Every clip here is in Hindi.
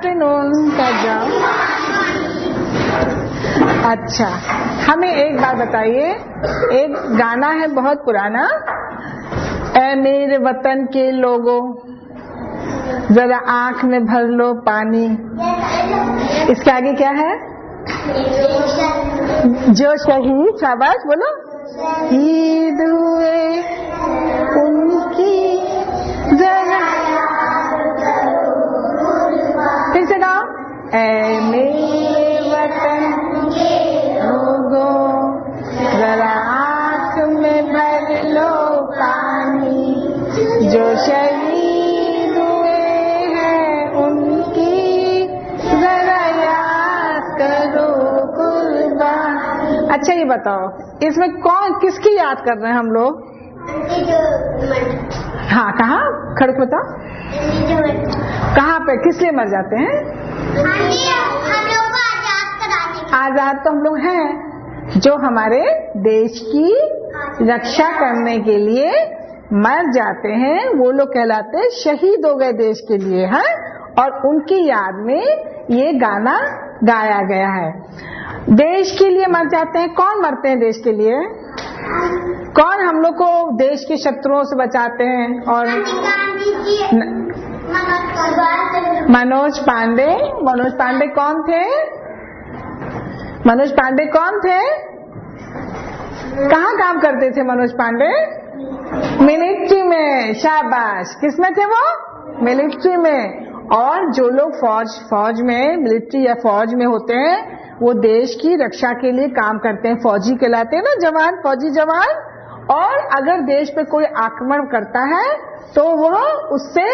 आफ्टरनून ताजा। अच्छा, हमें एक बात बताइए, एक गाना है बहुत पुराना, ऐ मेरे वतन के लोगों जरा आंख में भर लो पानी, इसके आगे क्या है? जो शहीद, शाबाश बोलो, शहीद हुए उनकी जरा, फिर से गाओ, ऐ मेरे वतन के लोगों जरा आंख में भर लो पानी, जो शहीद हुए हैं उनकी जरा याद करो कुर्बान। अच्छा ये बताओ, इसमें कौन किसकी याद कर रहे हैं हम लोग? हाँ, कहाँ खड़े बताओ, कहाँ पे किस लिए मर जाते हैं? हम लोग को आजाद कराने के। आजाद तो हम लोग हैं, जो हमारे देश की रक्षा करने के लिए मर जाते हैं वो लोग कहलाते हैं शहीद हो गए देश के लिए, हैं? और उनकी याद में ये गाना गाया गया है। देश के लिए मर जाते हैं, कौन मरते हैं देश के लिए? कौन हम लोग को देश के शत्रुओं से बचाते हैं? और मनोज पांडे। मनोज पांडे कौन थे? मनोज पांडे कौन थे? कहाँ काम करते थे मनोज पांडे? मिलिट्री में, शाबाश। किसमें थे वो? मिलिट्री में। और जो लोग फौज में, मिलिट्री या फौज में होते हैं वो देश की रक्षा के लिए काम करते हैं, फौजी कहलाते हैं ना, जवान, फौजी जवान। और अगर देश पे कोई आक्रमण करता है तो वो उससे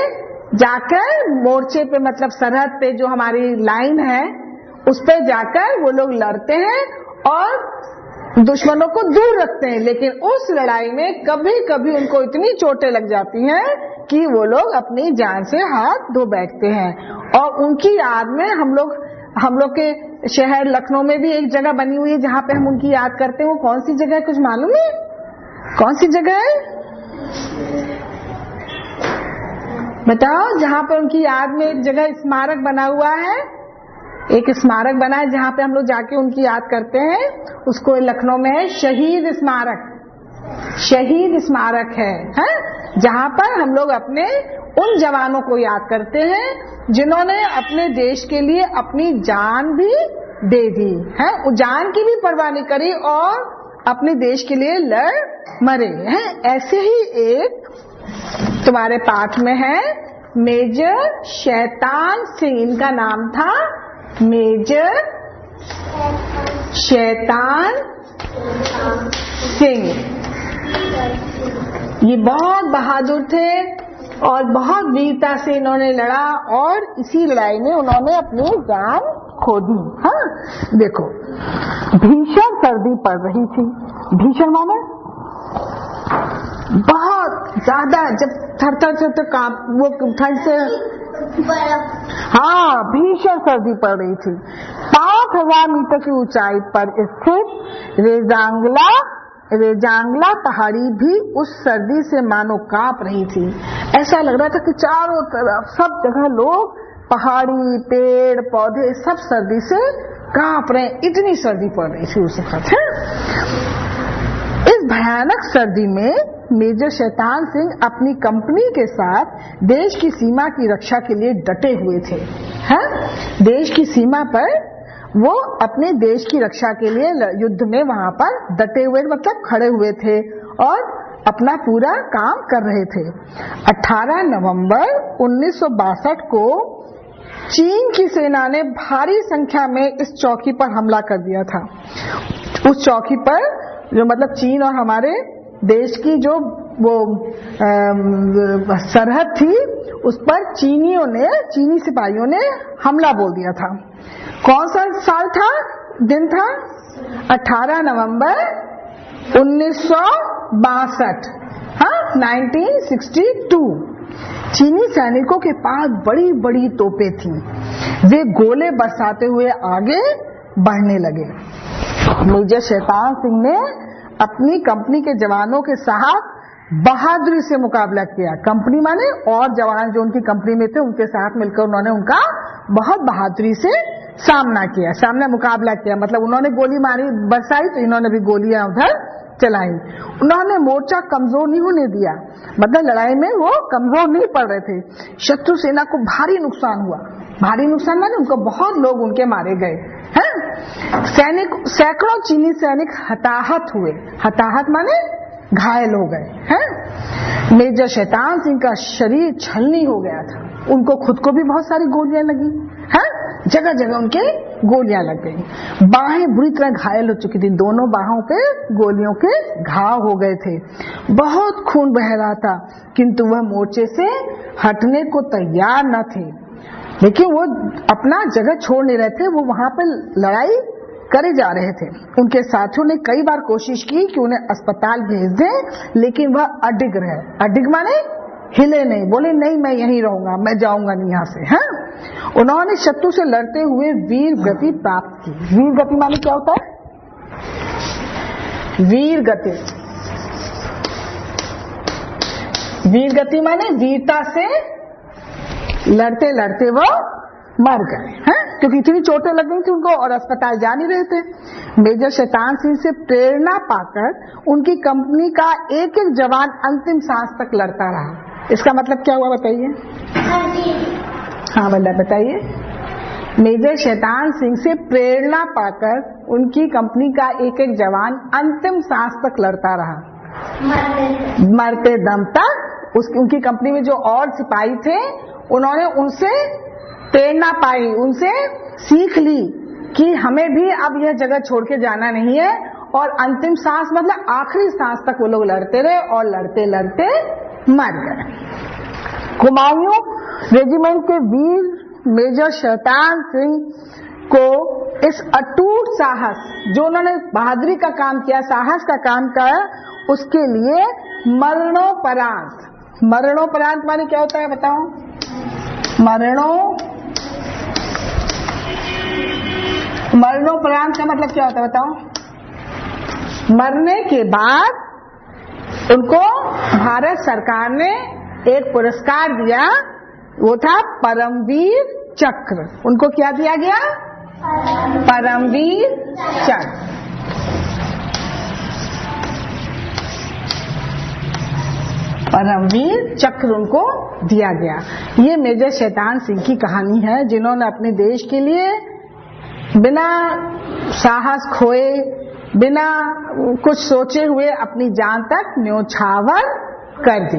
जाकर मोर्चे पे, मतलब सरहद पे जो हमारी लाइन है उस पे जाकर वो लोग लड़ते हैं और दुश्मनों को दूर रखते हैं। लेकिन उस लड़ाई में कभी कभी उनको इतनी चोटें लग जाती हैं कि वो लोग अपनी जान से हाथ धो बैठते हैं। और उनकी याद में हम लोग के शहर लखनऊ में भी एक जगह बनी हुई है जहाँ पे हम उनकी याद करते हैं। वो कौन सी जगह है, कुछ मालूम है? कौन सी जगह है बताओ? जहाँ पर उनकी याद में एक जगह स्मारक बना हुआ है, एक स्मारक बना है जहाँ पे हम लोग जाके उनकी याद करते हैं। उसको लखनऊ में है शहीद स्मारक। शहीद स्मारक है जहाँ पर हम लोग अपने उन जवानों को याद करते हैं जिन्होंने अपने देश के लिए अपनी जान भी दे दी है, जान की भी परवाह नहीं करी और अपने देश के लिए लड़ मरे हैं। ऐसे ही एक तुम्हारे पाठ में है मेजर शैतान सिंह, इनका नाम था मेजर शैतान सिंह। ये बहुत बहादुर थे और बहुत वीरता से इन्होंने लड़ा और इसी लड़ाई में उन्होंने अपनी जान खो दी। हाँ देखो, भीषण सर्दी पड़ रही थी। भीषण माने बहुत ज्यादा, जब थर कांप, वो ठंड से, हाँ भीषण सर्दी पड़ रही थी। 5000 मीटर की ऊंचाई पर स्थित रेजांगला पहाड़ी भी उस सर्दी से मानो कांप रही थी। ऐसा लग रहा था कि चारों तरफ सब जगह लोग, पहाड़ी, पेड़ पौधे सब सर्दी से कांप रहे, इतनी सर्दी पड़ रही थी उस वक्त। इस भयानक सर्दी में मेजर शैतान सिंह अपनी कंपनी के साथ देश की सीमा की रक्षा के लिए डटे हुए थे। देश की सीमा पर वो अपने देश की रक्षा के लिए युद्ध में वहां पर डटे हुए, मतलब खड़े हुए थे और अपना पूरा काम कर रहे थे। 18 नवंबर 1962 को चीन की सेना ने भारी संख्या में इस चौकी पर हमला कर दिया था। उस चौकी पर जो, मतलब चीन और हमारे देश की जो वो सरहद थी, उस पर चीनी सिपाहियों ने हमला बोल दिया था। कौन सा साल था, दिन था? 18 नवंबर 1962, 1962। चीनी सैनिकों के पास बड़ी बड़ी तोपें थी। वे गोले बरसाते हुए आगे बढ़ने लगे। मेजर शैतान सिंह ने अपनी कंपनी के जवानों के साथ बहादुरी से मुकाबला किया। कंपनी माने और जवान जो उनकी कंपनी में थे उनके साथ मिलकर उन्होंने उनका बहुत बहादुरी से सामना किया, सामने मुकाबला किया। मतलब उन्होंने गोली मारी, बरसाई, तो इन्होंने भी गोलियां उधर चलाई। उन्होंने मोर्चा कमजोर नहीं होने दिया, मतलब लड़ाई में वो कमजोर नहीं पड़ रहे थे। शत्रु सेना को भारी नुकसान हुआ, भारी नुकसान माने उनको बहुत लोग उनके मारे गए हैं। सैनिक, सैकड़ों चीनी सैनिक हताहत हुए, हताहत माने घायल हो गए हैं। मेजर शैतान सिंह का शरीर छलनी हो गया था, उनको खुद को भी बहुत सारी गोलियां लगी हैं, जगह जगह उनके गोलियां लग गई। बाहें बुरी तरह घायल हो चुकी थी, दोनों बाहों पे गोलियों के घाव हो गए थे, बहुत खून बह रहा था, किंतु वह मोर्चे से हटने को तैयार न थे। लेकिन वो अपना जगह छोड़ नहीं रहे थे, वो वहां पे लड़ाई करे जा रहे थे। उनके साथियों ने कई बार कोशिश की कि उन्हें अस्पताल भेज दें, लेकिन वह अडिग रहे। अडिग माने हिले नहीं, बोले नहीं मैं यहीं रहूंगा, मैं जाऊंगा नहीं यहाँ से। हैं, उन्होंने शत्रु से लड़ते हुए वीर गति प्राप्त की। वीर गति माने क्या होता है? वीर गति, वीर गति माने वीरता से लड़ते लड़ते वो मर गए हैं, क्योंकि इतनी चोटें लग गई थी उनको और अस्पताल जा नहीं रहे थे। मेजर शैतान सिंह से प्रेरणा पाकर उनकी कंपनी का एक एक जवान अंतिम सांस तक लड़ता रहा। इसका मतलब क्या हुआ बताइए? हाँ बल्ला बताइए। मेजर शैतान सिंह से प्रेरणा पाकर उनकी कंपनी का एक एक जवान अंतिम सांस तक लड़ता रहा, मरते दम तक। उनकी कंपनी में जो और सिपाही थे उन्होंने उनसे प्रेरणा पाई, उनसे सीख ली कि हमें भी अब यह जगह छोड़ के जाना नहीं है, और अंतिम सांस मतलब आखिरी सांस तक वो लोग लड़ते रहे और लड़ते लड़ते मर गए। कुमाऊं रेजिमेंट के वीर मेजर शैतान सिंह को इस अटूट साहस, जो उन्होंने बहादुरी का काम किया, साहस का काम किया, उसके लिए मरणोपरांत, मरणोपरांत माने क्या होता है बताओ? मरणोपरांत का मतलब क्या होता है बताओ? मरने के बाद उनको भारत सरकार ने एक पुरस्कार दिया, वो था परमवीर चक्र। उनको क्या दिया गया? परमवीर चक्र। परमवीर चक्र उनको दिया गया। ये मेजर शैतान सिंह की कहानी है, जिन्होंने अपने देश के लिए बिना साहस खोए, बिना कुछ सोचे हुए अपनी जान तक न्योछावर कर दी।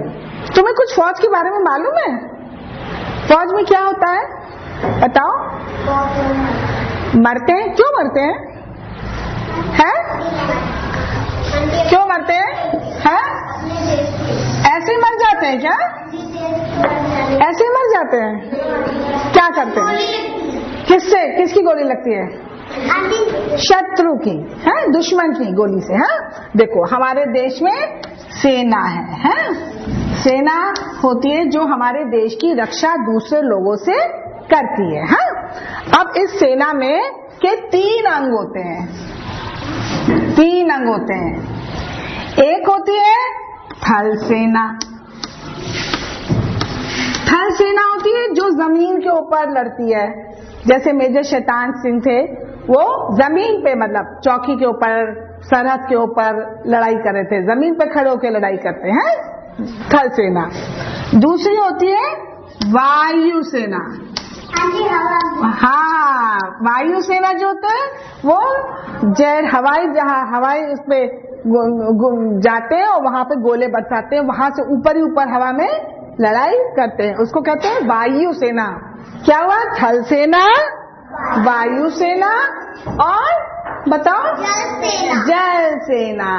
तुम्हें कुछ फौज के बारे में मालूम है? फौज में क्या होता है बताओ? मरते हैं, क्यों मरते हैं? हैं? क्यों मरते हैं? हैं? ऐसे ही मर जाते हैं क्या? ऐसे ही मर जाते हैं? क्या करते हैं? किससे, किसकी गोली लगती है? शत्रु की, है दुश्मन की गोली से। है देखो हमारे देश में सेना है, सेना होती है जो हमारे देश की रक्षा दूसरे लोगों से करती है। अब इस सेना में के 3 अंग होते हैं, 3 अंग होते हैं। एक होती है थल सेना। थल सेना होती है जो जमीन के ऊपर लड़ती है, जैसे मेजर शैतान सिंह थे, वो जमीन पे मतलब चौकी के ऊपर, सरहद के ऊपर लड़ाई कर रहे थे, जमीन पे खड़े होकर लड़ाई करते हैं, थल सेना। दूसरी होती है वायु सेना। हाँ, वायु सेना जो होता है वो हवाई उसपे जाते हैं और वहां पे गोले बरसाते हैं, वहां से ऊपर ही ऊपर हवा में लड़ाई करते हैं, उसको कहते हैं वायु सेना। क्या हुआ? थल सेना, वायु सेना और बताओ जल सेना,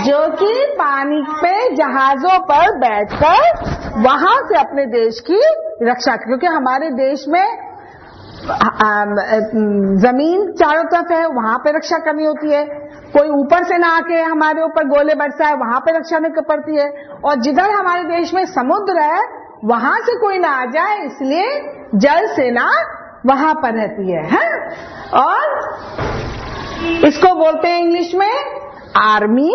जो कि पानी पे जहाजों पर बैठकर वहां से अपने देश की रक्षा, क्योंकि हमारे देश में जमीन चारों तरफ है, वहां पे रक्षा करनी होती है। कोई ऊपर से ना आके हमारे ऊपर गोले बरसाए, वहां पे रक्षा नहीं पड़ती है। और जिधर हमारे देश में समुद्र है वहां से कोई ना आ जाए, इसलिए जल सेना वहां पर रहती है। और इसको बोलते हैं इंग्लिश में आर्मी,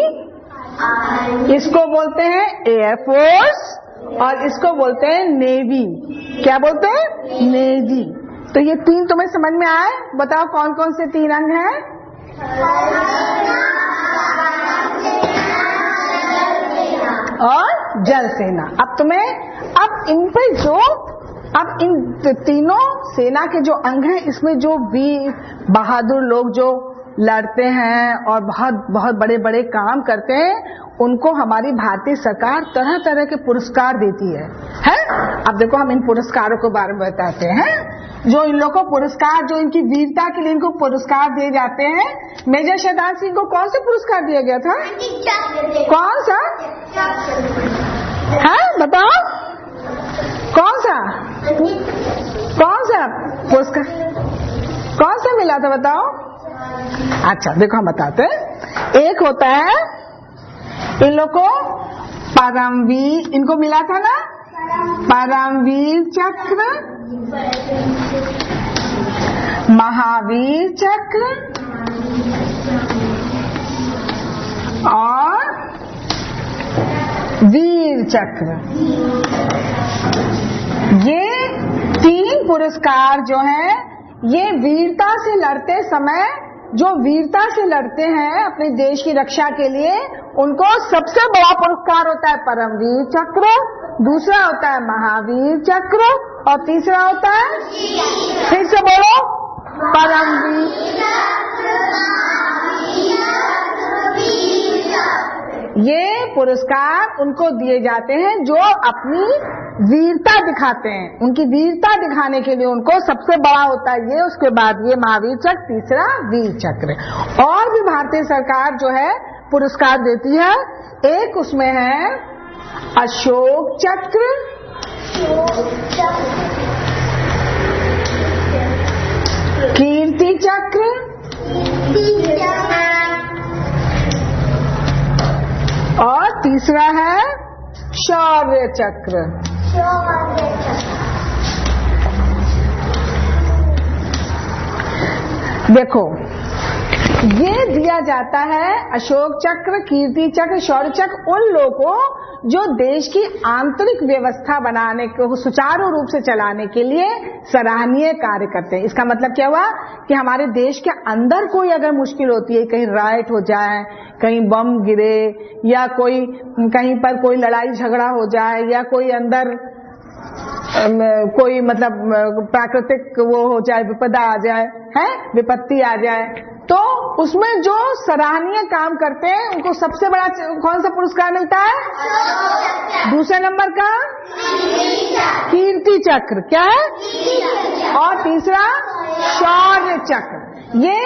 इसको बोलते हैं एयर फोर्स और इसको बोलते हैं नेवी। क्या बोलते हैं? नेवी। तो ये 3 तुम्हें समझ में आए? बताओ कौन कौन से 3 अंग हैं? और जल सेना। अब इन पे अब इन तीनों सेना के जो अंग हैं, इसमें जो वीर बहादुर लोग जो लड़ते हैं और बहुत बहुत बड़े बड़े काम करते हैं, उनको हमारी भारतीय सरकार तरह तरह के पुरस्कार देती है। अब देखो हम इन पुरस्कारों के बारे में बताते हैं। जो इन लोगों को पुरस्कार, जो इनकी वीरता के लिए इनको पुरस्कार दिए जाते हैं। मेजर शहजाद सिंह को कौन सा पुरस्कार दिया गया था? कौन सा है? बताओ कौन सा पुरस्कार कौन सा मिला था? बताओ। अच्छा देखो हम बताते हैं। एक होता है इन लोग को परमवीर, इनको मिला था ना परमवीर चक्र, महावीर चक्र और वीर चक्र। ये 3 पुरस्कार जो हैं, ये वीरता से लड़ते समय, जो वीरता से लड़ते हैं अपने देश की रक्षा के लिए, उनको सबसे बड़ा पुरस्कार होता है परमवीर चक्र, दूसरा होता है महावीर चक्र और तीसरा होता है, फिर से बोलो, परमवीर। ये पुरस्कार उनको दिए जाते हैं जो अपनी वीरता दिखाते हैं। उनकी वीरता दिखाने के लिए उनको सबसे बड़ा होता है ये, उसके बाद ये महावीर चक्र, तीसरा वीर चक्र। और भी भारतीय सरकार जो है पुरस्कार देती है। एक उसमें है अशोक चक्र, कीर्ति चक्र और तीसरा है शौर्य चक्र। देखो ये दिया जाता है अशोक चक्र, कीर्ति चक्र, शौर्य चक्र उन लोगों को जो देश की आंतरिक व्यवस्था बनाने को सुचारू रूप से चलाने के लिए सराहनीय कार्य करते हैं। इसका मतलब क्या हुआ कि हमारे देश के अंदर कोई अगर मुश्किल होती है, कहीं राइट हो जाए, कहीं बम गिरे या कोई कहीं पर कोई लड़ाई झगड़ा हो जाए या कोई अंदर कोई मतलब प्राकृतिक वो हो जाए, विपदा आ जाए, है विपत्ति आ जाए, तो उसमें जो सराहनीय काम करते हैं उनको सबसे बड़ा कौन सा पुरस्कार मिलता है? दूसरे नंबर का कीर्ति चक्र। क्या है? और तीसरा शौर्य चक्र। ये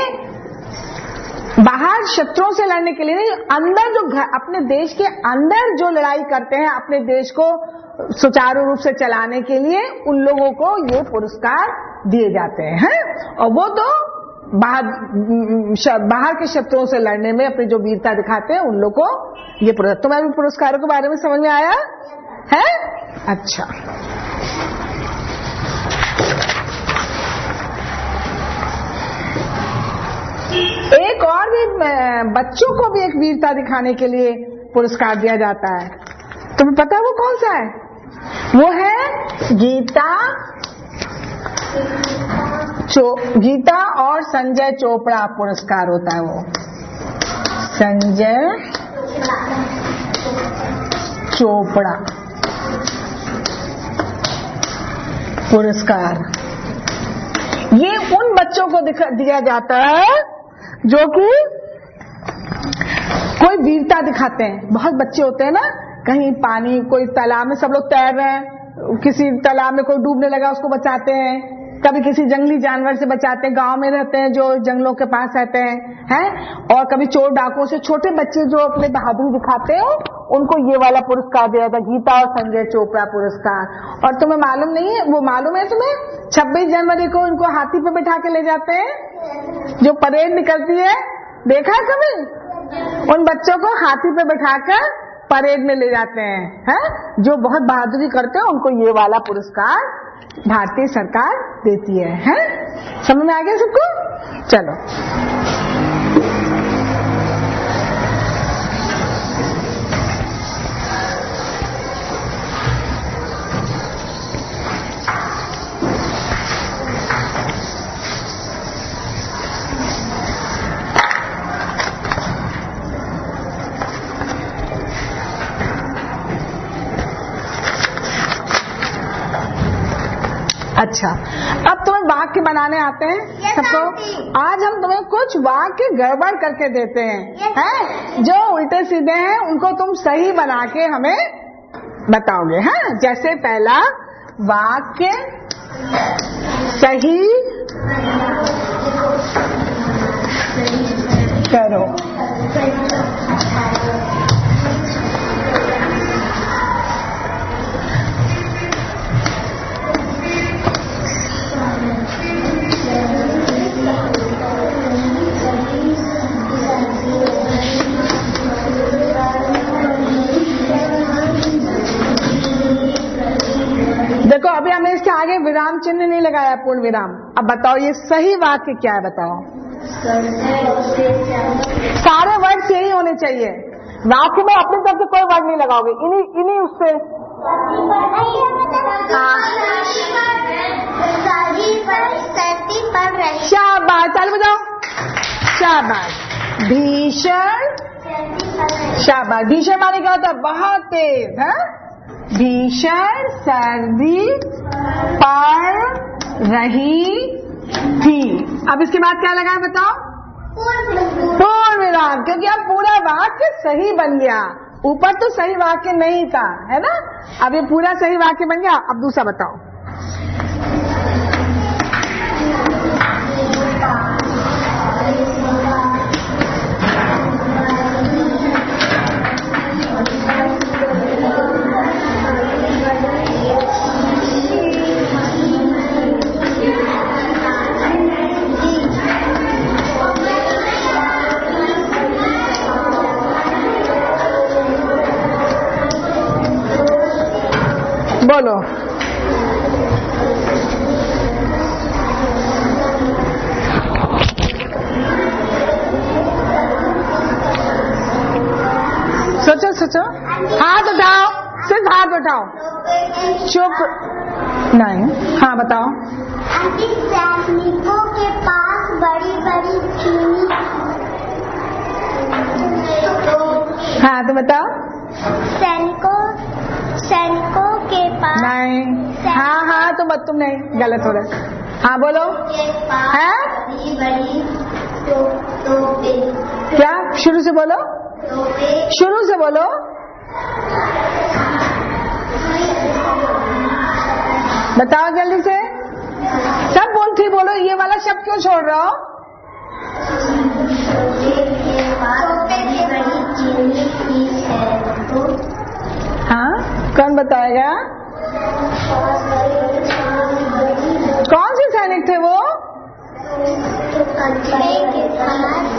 बाहर शत्रुओं से लड़ने के लिए नहीं, अंदर जो अपने देश के अंदर जो लड़ाई करते हैं, अपने देश को सुचारू रूप से चलाने के लिए, उन लोगों को ये पुरस्कार दिए जाते हैं। और वो तो बाहर के शत्रुओं से लड़ने में अपनी जो वीरता दिखाते हैं, उन लोगों को ये पुरस्कार। तुम्हें पुरस्कारों के बारे में समझ में आया है? अच्छा, एक और भी बच्चों को भी एक वीरता दिखाने के लिए पुरस्कार दिया जाता है। तुम्हें पता है वो कौन सा है? वो है गीता और संजय चोपड़ा पुरस्कार होता है। वो संजय चोपड़ा पुरस्कार, ये उन बच्चों को दिया जाता है जो कि कोई वीरता दिखाते हैं। बहुत बच्चे होते हैं ना, कहीं पानी, कोई तालाब में सब लोग तैर रहे हैं, किसी तालाब में कोई डूबने लगा उसको बचाते हैं, कभी किसी जंगली जानवर से बचाते हैं, गांव में रहते हैं जो जंगलों के पास रहते हैं, और कभी चोर डाकुओं से। छोटे बच्चे जो अपने बहादुरी दिखाते हैं उनको ये वाला पुरस्कार दिया था, गीता और संजय चोपड़ा पुरस्कार। और तुम्हें मालूम नहीं है, वो मालूम है तुम्हें, 26 जनवरी को उनको हाथी पे बिठा के ले जाते हैं, जो परेड निकलती है, देखा है कभी? उन बच्चों को हाथी पे बिठाकर परेड में ले जाते हैं, जो बहुत बहादुरी करते हैं, उनको ये वाला पुरस्कार भारतीय सरकार देती है? समझ में आ गया सबको? चलो, अच्छा, अब तुम्हें वाक्य बनाने आते हैं सबको? आज हम तुम्हें कुछ वाक्य गड़बड़ करके देते हैं, हैं? जो उल्टे सीधे हैं उनको तुम सही बना के हमें बताओगे। हाँ, जैसे पहला वाक्य सही करो। देखो, अभी हमने इसके आगे विराम चिन्ह नहीं लगाया, पूर्ण विराम। अब बताओ ये सही वाक्य क्या है, बताओ। सारे वर्ड यही होने चाहिए वाक्य में, अपनी तरफ से कोई वर्ड नहीं लगाओगे, इन्हीं उससे। शाबाश, चालू बजाओ। शाबाश। भीषण, शाबाश। भीषण माने क्या होता है? बहुत तेज। है भीषण सर्दी पड़ रही थी। अब इसके बाद क्या लगा है बताओ? पूर्ण विराम, क्योंकि अब पूरा वाक्य सही बन गया। ऊपर तो सही वाक्य नहीं था, है ना? अब ये पूरा सही वाक्य बन गया। अब दूसरा बताओ। बोलो। सोचो सोचो, हाथ उठाओ, सिर्फ हाथ उठाओ। चुप नहीं। हाँ बताओ। सैनिकों के पास बड़ी बड़ी चीनी। हाँ तो बताओ। सैनिकों के पास नहीं। हाँ हाँ तो मत, तुम नहीं, गलत हो रहा है। हाँ बोलो। है क्या? शुरू से बोलो, शुरू से बोलो। बताओ जल्दी से, सब बोलती बोलो। ये वाला शब्द क्यों छोड़ रहे हो? हाँ, कौन बताएगा? कौन से सैनिक थे वो?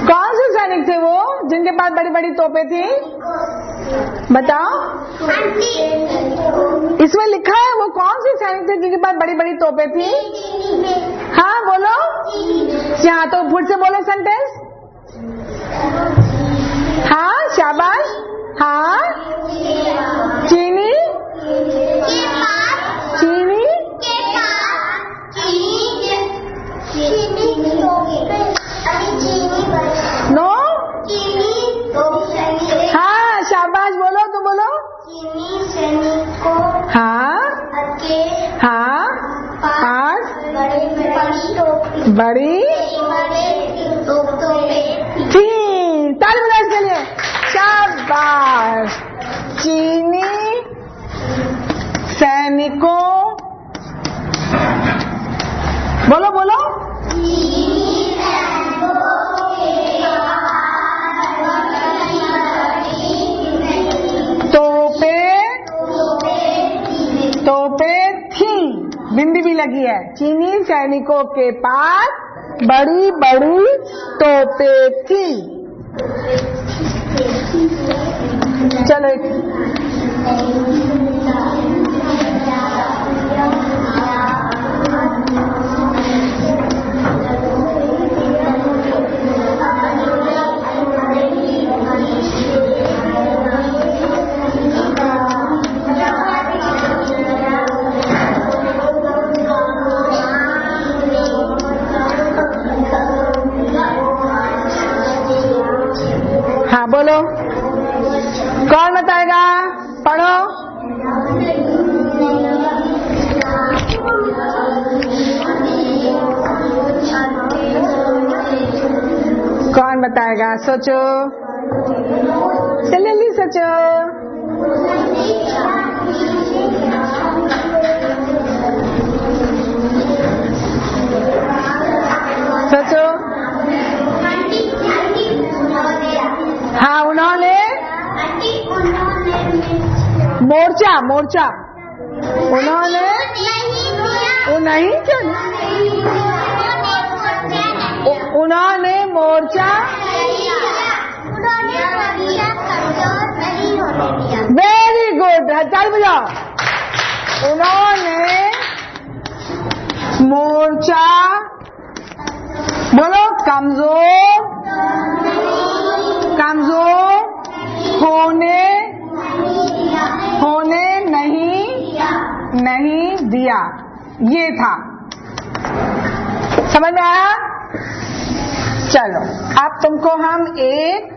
कौन से सैनिक थे वो जिनके पास बड़ी बड़ी तोपें थी? बताओ। इसमें लिखा है वो कौन से सैनिक थे जिनके पास बड़ी बड़ी तोपें थी? हाँ बोलो। हाँ तो फिर से बोलो सेंटेंस। हाँ शाबाश। हाँ चीनी, चीनी, नो। हाँ शाबाश, बोलो तो बोलो। हाँ हाँ पास बड़ी थी। ताली बजाओ इसके लिए। शाबाश। चीनी सैनिकों, बोलो बोलो। तोपे थी, बिंदी भी लगी है। चीनी सैनिकों के पास बड़ी बड़ी तोपे थी। चलो हाँ बोलो, कौन बताएगा? पढ़ो। बताएगा? सोचो, जल्दी सोचो। सोचो। हाँ, उन्होंने मोर्चा, मोर्चा, उन्होंने वो नहीं क्या, उन्होंने मोर्चा, वेरी गुड, ताली बजाओ। उन्होंने मोर्चा, बोलो, कमजोर, कमजोर होने नहीं दिया। ये था, समझ में आया? चलो, अब तुमको हम एक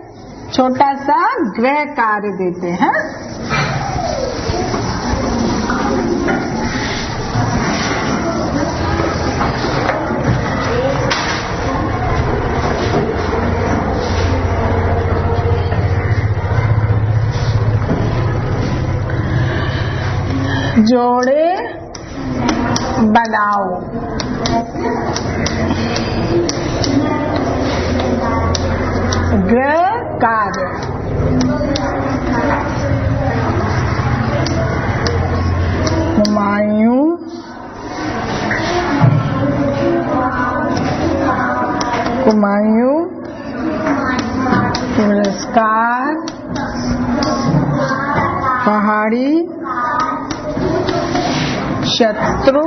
छोटा सा गृह कार्य देते हैं। जोड़े बनाओ। गृह कार्य, हुमायूं पुरस्कार, पहाड़ी शत्रु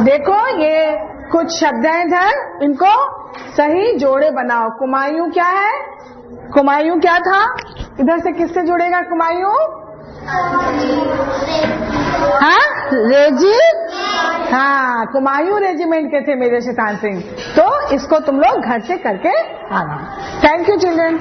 देखो, ये कुछ शब्द हैं इधर, इनको सही जोड़े बनाओ। कुमायूं क्या है? कुमायूं क्या था? इधर से किससे जुड़ेगा कुमायूं? हाँ, हाँ, कुमायूं रेजिमेंट के थे मेजर शैतान सिंह। तो इसको तुम लोग घर से करके आना। Thank you children.